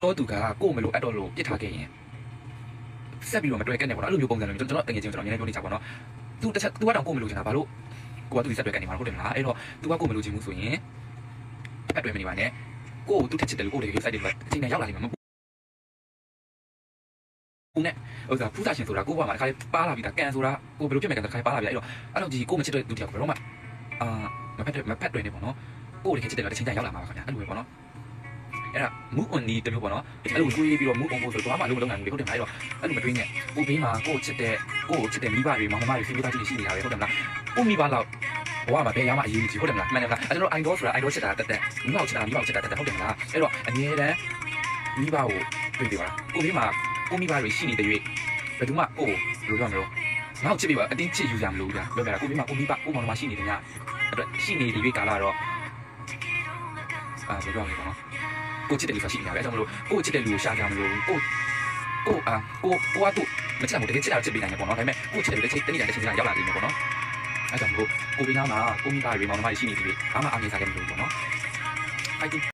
တော့သူကကို့မလို့အတော့လို့ပြစ်ထားခဲ့ရင်ဆက်ပြီးတော့မတွေ့ခဲ့နဲ့ပေါ့နော်အဲ့လိုမျိုးပုံစံမျိုးကျွန်တော်တကယ်ချင်းကျွန်တော်နည်းနည်းပြောနေကြပါတော့သူတစ်ချက်သူကတော့ကို့မလို့ချင်တာဘာလို့ကိုကသူဆက်တွေ့ခဲ့နေမှာဟုတ်တယ်မလားအဲ့တော့သူကကို့မလို့ချင်ဘူးဆိုရင်အတွေ့မနေပါနဲ့ကို့သူထက်ချစ်တယ်လို့ကို့တကယ် site တွေကအချိန်နဲ့ရောက်လာနေမှာမဟုတ်ဘူးနဲ့ဥစားဖူးစားရှင်ဆိုတာကို့ဘဝမှာတစ်ခါလေးပါလာပြီးတာကန်ဆိုတာကိုဘယ်လိုဖြစ်မယ်ကန်တစ်ခါလေးပါလာပြီးအဲ့တော့အဲ့တော့ဒီကို့မချစ်တဲ့သူတယောက်ဘယ်တော့မှမဖက်တွေ့နေပေါ့နော်ကို့တကယ်ချစ်တယ်လို့တစ်ချိန်ကျရောက်လာမှာပါခင်ဗျာအဲ့လိုပဲပေါ့နော်အဲ့ဒါ move on ဒီတမျိုးပေါ့နော်အဲ့လိုတွေးပြီးတော့ move on ဖို့ဆိုတော့ဘာမှလုံးမလုပ်နိုင်ဘူးလေဟုတ်တယ်မလားအဲ့တော့အဲ့လိုမတွေးနဲ့ကိုဘေးမှာကိုချစ်တဲ့မိဘတွေမောင်နှမတွေစီးပွားကြီးရှိနေတာပဲဟုတ်တယ်မလားကိုမိဘလောက်ဘဝမှာဘယ်ရမှအရေးကြီးဟုတ်တယ်မလားမှန်တယ်မလားအဲ့တော့ idol ဆိုတာ idol ချစ်တာတက်မိဘကိုချစ်တာမိဘကိုချစ်တာတက်ဟုတ်တယ်မလားအဲ့တော့အမြဲတမ်းမိဘကိုတွေးပြီးပါကိုဘေးမှာကိုမိဘတွေရှိနေတဲ့၍ဘယ်သူမှကိုလိုပြောမလို့ငါ့ကိုချစ်ပြီးပါအတင်းချစ်ယူရမလို့ဗျာပြောပြတာကိုဘေးမှာကိုမိဘကိုမောင်နှမရှိနေတဲ့ညအတွက်ရှိနေတဲ့၍ကာလာတော့ဘယ်လိုပြောမလဲပေါ့နော်ကိုချစ်တယ်လို့ဆိုရှိနေတာပဲအဲ့ကြောင့်မလို့ကိုချစ်တယ်လူကိုရှာကြမလို့ကိုကသူမချစ်တာမဟုတ်တကယ်ချစ်တာချစ်ပေးနိုင်တယ်ပေါ့နော်ဒါပေမဲ့ကိုချစ်တယ်လို့တစ်ချိန်တစ်ချိန်ရောက်လာနေတယ်ပေါ့နော်အဲ့ကြောင့်မလို့ကိုဘေးနားမှာကိုမိဘတွေမောင်နှမတွေရှိနေတယ်ဘာမှအားနေစားကြမလို့ပေါ့နော် fighting